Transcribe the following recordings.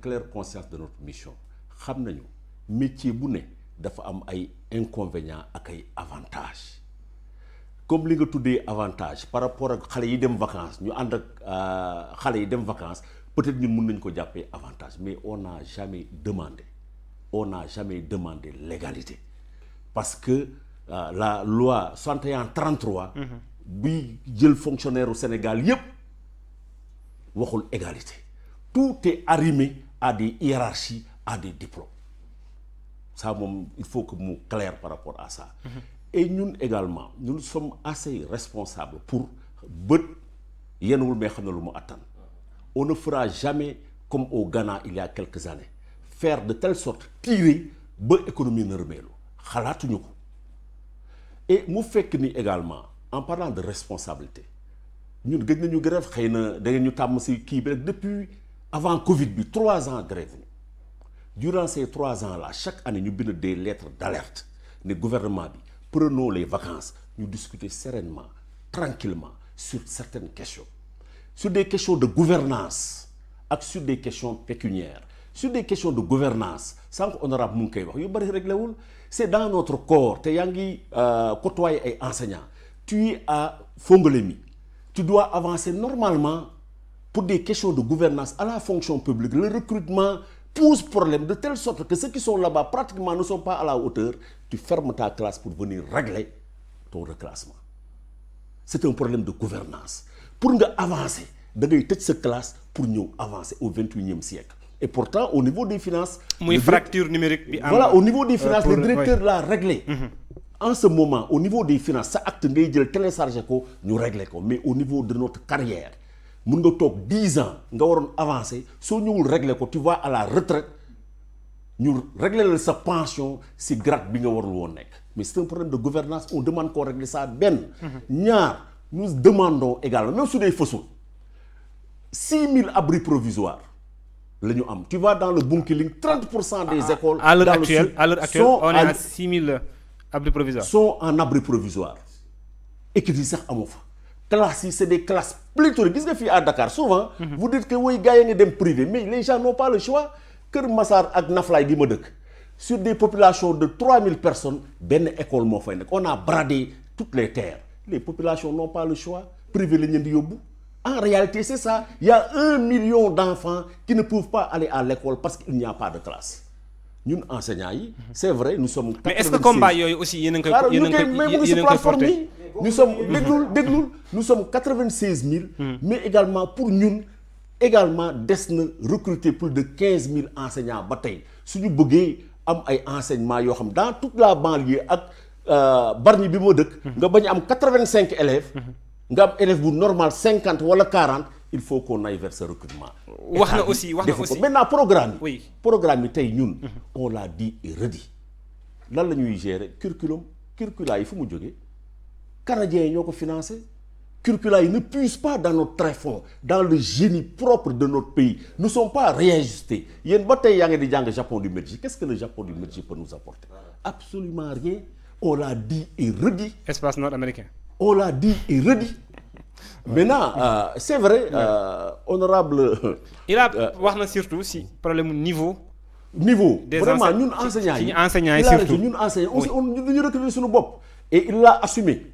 claire conscience de notre mission xam nañu métier bu ne dafa am ay inconvénients ak ay avantages comme li nga tuddee avantage par rapport ak xale yi dem vacances ñu ànd ak xale yi dem vacances peut-être ñun mën nañ ko jàppee avantage mais on n'a jamais demandé l'égalité parce que la loi 61-33 bi jël fonctionnaire au Sénégal yépp waxul égalité tout est arrimé à des hiérarchies à des diplômes ça moom il faut que mu clair par rapport à ça et ñun également nous sommes assez responsables pour bët yenuwul mais xam na lu mu attan on ne fera jamais comme au Ghana il y a quelques années faire de telle sorte tirer ba économie nërmeelu xalaatuñu ko et mu fekk ni également en parlant de responsabilité ñun gëj nañu grève xëy na da ngeen ñu tàmm si kii bi rek depuis avant Covid bi 3 ans grève ñu durant ces 3 ans là chaque année ñu bind des lettres d'alerte ne gouvernement bi prenons les vacances ñu discuter sereinement tranquillement sur certaines questions sur des questions de gouvernance ak sur des questions pécuniaires sur des questions de gouvernance sànq honorable mu ngi koy wax yu bari réglé wul c'est dans notre corps te yaa ngi côtoyer ay enseignants tu es à Fongolémi tu dois avancer normalement pour des questions de gouvernance à la fonction publique le recrutement pose problème de telle sorte que ceux qui sont là-bas pratiquement ne sont pas à la hauteur tu fermes ta classe pour venir régler ton reclassement c'est un problème de gouvernance pour nga avancer da ngay tëj sa classe pour ñëw avancer au 21e siècle et pourtant au niveau des finances muy fracture numérique bi am voilà au niveau des finances le directeur l'a réglé en ce moment au niveau des finances sa acte ngay jël télécharger ko ñu régler ko mais au niveau de notre carrière mun nga toog 10 ans nga waroon avancer soo ñëwul régler ko tu vas à la retraite ñu régler la sa pension si grade bi nga warul woon nekk mais c'est un problème de gouvernance on demande qu'on règle ça benn ñaar nous demandons également même su dee fësul 6000 abris provisoires la ñu am tu vas dans le Bunkiling 30% des écoles à l'heure actuelle on est à 6000 abris provisoires sont en abri provisoire équipe yi sax amu fa classes yi c'est des classes pléthoriques gis nga fii à Dakar souvent vous dites que woy gars yi nga dem privé mais les gens n'ont pas le choix Kër Massar ak Naflaay gi ma dëkk sur des populations de 3000 personnes benn école moo fay nekk on a bradé toutes les terres les populations n'ont pas le choix privé la ñu di yóbbu en réalité c'est ça il y a 1 million d'enfants qui ne peuvent pas aller à l'école parce qu'il n'y a pas de classe ñun enseignants yi c'est vrai nous sommes. mais est-ce que combat yooyu aussi yéen a ngi koy porter nous sommes déglul nous sommes 96 000. mais également pour ñun également des na recruter plus de 15 000 enseignants ba tey suñu bëggee am ay enseignements yoo xam dans toute la banlieue ak Bargny bi ma dëkk. nga bañ am 85 élèves. nga am élève bu normal 50 wala 40 il faut qu'on aille vers ce recrutement. wax na aussi maintenant programme yi. oui programme yi tey ñun. on l'a dit et redit lan la ñuy gérer curricula yi fu mu jógee canadiens yi ñoo ko financé curricula yi ne puisent pas dans notre tréfonds dans le génie propre de notre pays ne sont pas réajustés yéen ba tey yaa ngi di jàng Japon du Meiji qu'est-ce que le Japon du Meiji peut nous apporter absolument rien on l'a dit et redit. espace nord-américain. on l'a dit et redit. maintenant c'est vrai honorable il a wax na surtout si problème niveau vraiment ñun enseignants yi surtout ñun enseignants aussi on dañu recruter suñu bopp et il l'a assumé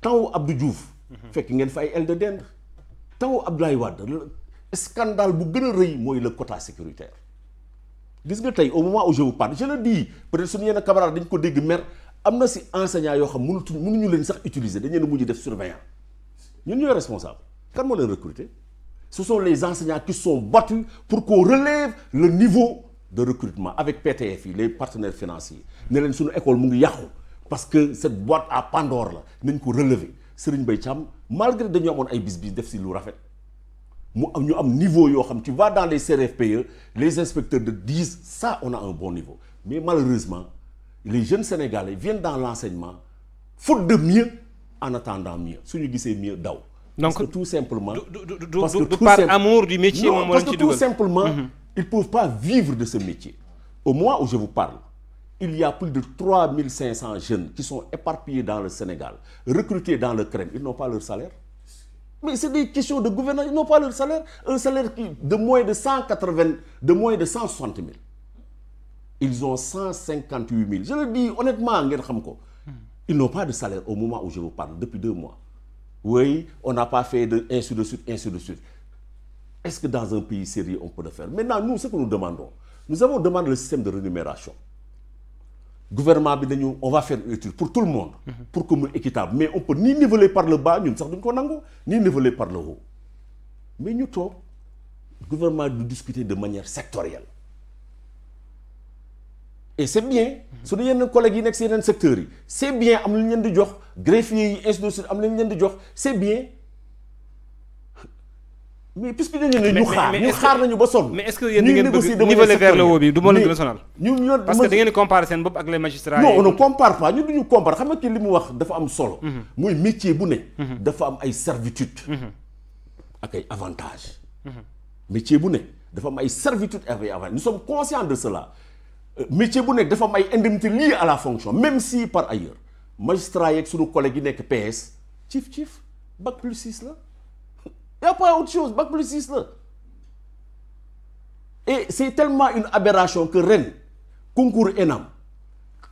temps Abdou Diouf fekk ngeen fa ay aile de dinde temps Abdoulaye Wade scandale bu gën a rëy mooy le quota sécuritaire gis nga tey au moment où je vous parle je le dis peut-être suñu yenn camarades dañ ko dégg mer am na si enseignants yoo xam mënuñu leen sax utiliser dañu leen mujj def surveillant ñun ñooy responsable kan moo leen recruter ce sont les enseignants qui sont battus pour qu'on relève le niveau de recrutement avec PTF yi les partenaires financiers ne leen suñu école mu ngi yàqu parce que cette boîte à Pandore la nañ ko relever Serigne Mbaye Thiam malgré dañu amoon ay bis def si lu rafet mu am ñu am niveau yoo xam tu vas dans les CRFPE les inspecteurs de disent ça on a un bon niveau mais malheureusement les jeunes Sénégalais viennent dans l'enseignement faute de mieux en attendant mieux suñu gisee mieux daw. donc parce que tout simplement. par amour du métier moom moo parce que tout simplement. ils peuvent pas vivre de ce métier. Au moment où je vous parle il y a plus de 3500 jeunes qui sont éparpillés dans le Sénégal recrutés dans le CREM ils n'ont pas leur salaire Mais c'est des questions de gouvernance, ils n'ont pas leur salaire. Un salaire de moins de 160 000. Ils ont 158 000. Je le dis honnêtement, ils n'ont pas de salaire au moment où je vous parle, depuis 2 mois. Oui, on n'a pas fait de ainsi de suite, ainsi de suite. Est-ce que dans un pays sérieux, on peut le faire? Maintenant, nous, ce que nous demandons, nous avons demandé le système de rémunération. Gouvernement, on va faire une étude pour tout le monde, pour que nous soyons équitable. Mais on ne peut ni niveler par le bas, ni niveler par le haut. Mais nous, le gouvernement doit discuter de manière sectorielle. Et c'est bien, si nous avons des collègues qui sont dans le secteur, c'est bien, greffiers, c'est bien. Mais puisque nous avons mais est-ce que vous avez niveler vers le haut du monde national? Parce que vous avez comparé avec les magistrats. Non, on ne compare pas. Nous ne comparons pas. Vous savez ce que je solo. Moi, métier, il faut des servitudes et des avantages. Métier, il faut des servitudes et des avantages. Nous sommes conscients de cela. Métier, il faut des indemnités liées à la fonction, même si par ailleurs, magistrats et nos collègues qui sont PS, chief, bac plus 6 là. Il n'y a pas autre chose, bac plus 6 là. Et c'est tellement une aberration que Rennes, concours ENAM,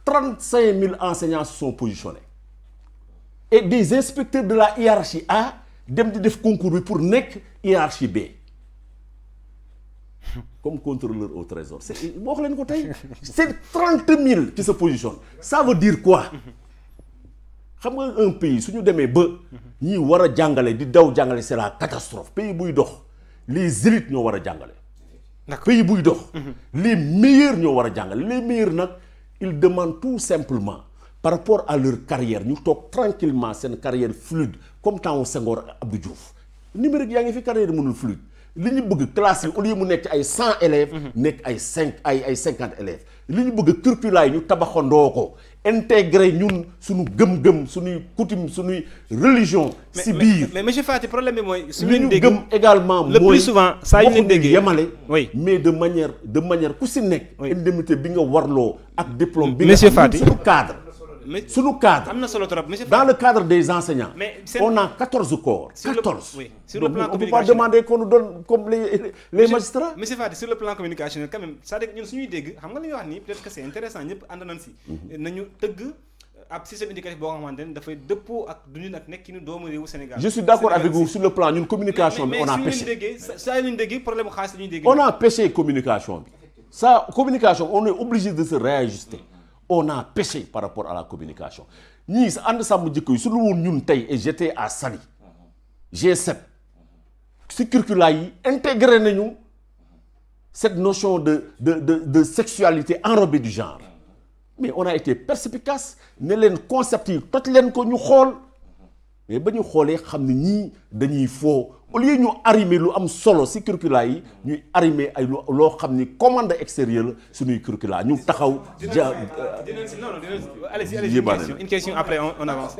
35 000 enseignants se sont positionnés. Et des inspecteurs de la hiérarchie A dem di def concours pour nek hiérarchie B. Comme contrôleur au trésor. C'est 30 000 qui se positionnent. Ça veut dire quoi? Xam nga un pays suñu démé ba ñi wara jangalé di daw jangalé c'est la catastrophe. Pays buy dox les élites ñoo wara jangalé. Pays buy dox les meilleurs ñoo wara jangalé. Les meilleurs nak ils demandent tout simplement par rapport à leur carrière ñu tok tranquillement sen carrière fluide comme temps Senghor Abdou Diouf. Numérique yaa ngi fi carrière mënul fluide. Li ñu bëgg classe yi au lieu mu nekk ay 100 élèves nekk ay 50 élèves. Li ñu bëgg curricula yi ñu tabaxandoo ko intégrer ñun suñu gëm-gëm suñuy coutume suñuy religion si biir. Mais monsieur Fati problème bi mooy suñu gëm également le plus souvent saa yu leen déggee yemale oui mais de manière ku si nekk indemnité bi nga warloo ak diplôme bi monsieur Fati suñu cadre sous cadre, dans le cadre des enseignants, on a 14 corps. 14. Oui. Sur le plan on ne peut pas demander qu'on nous donne comme les magistrats. Monsieur Fati, sur le plan communicationnel, quand même, ça veut dire que nous peut-être que c'est intéressant, nous avons système éducatif au Sénégal. Je suis d'accord avec vous sur le plan d'une communication, mais on a pêché. On a pêché communication. Ça, communication, on est obligé de se réajuster. On a pêché par rapport à la communication. Nous, et j'étais à Sali, G7, ce curricula intégré cette notion de sexualité enrobée du genre. Mais on a été perspicace, nous avons concepté tout ce que nous avons. Mais nous avons dit faux. Au lieu de nous arrimer lu solo ci curricula yi ñuy arrimer ay lo xamni commande extérieure suñuy curricula ñu taxaw allez-y une question après on avance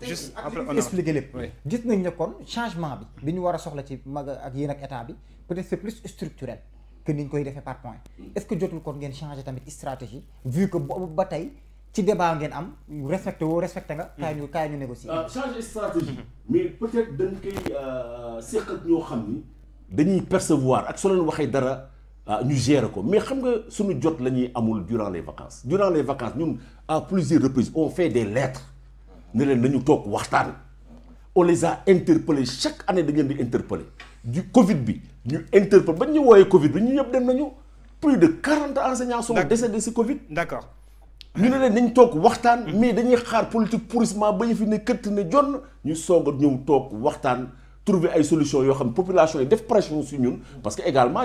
juste après on expliquer lépp gis nañ ne kon changement bi ñu wara soxla ci mag ak yeen ak état bi peut-être c'est plus structurel que niñ koy défé par point est-ce que jotul kon ngeen changer tamit stratégie vu que ba tay ci débat ngeen am respecté nga kay ñu négocier changer stratégie mais peut-être dañ koy séq ak ñoo xamni dañuy percevoir ak so leen waxé dara ñu gérer ko mais xam nga suñu jot lañuy amul durant les vacances ñun à plusieurs reprises on fait des lettres ne leen nañu tok waxtaan on les a interpellés chaque année da ngeen di interpeller du Covid bi ñu interpellé ba ñu woyé Covid bi ñu ñëpp dem nañu plus de 40 enseignants sont décédés ci Covid. D'accord. Nous avons tok waxtaan mais dañuy xaar politique pourrissement ba fi ne këtt ne jonn ñu soog a ñëw toog waxtaan trouver ay solutions yoo xam population yi def pression sur ñun parce que également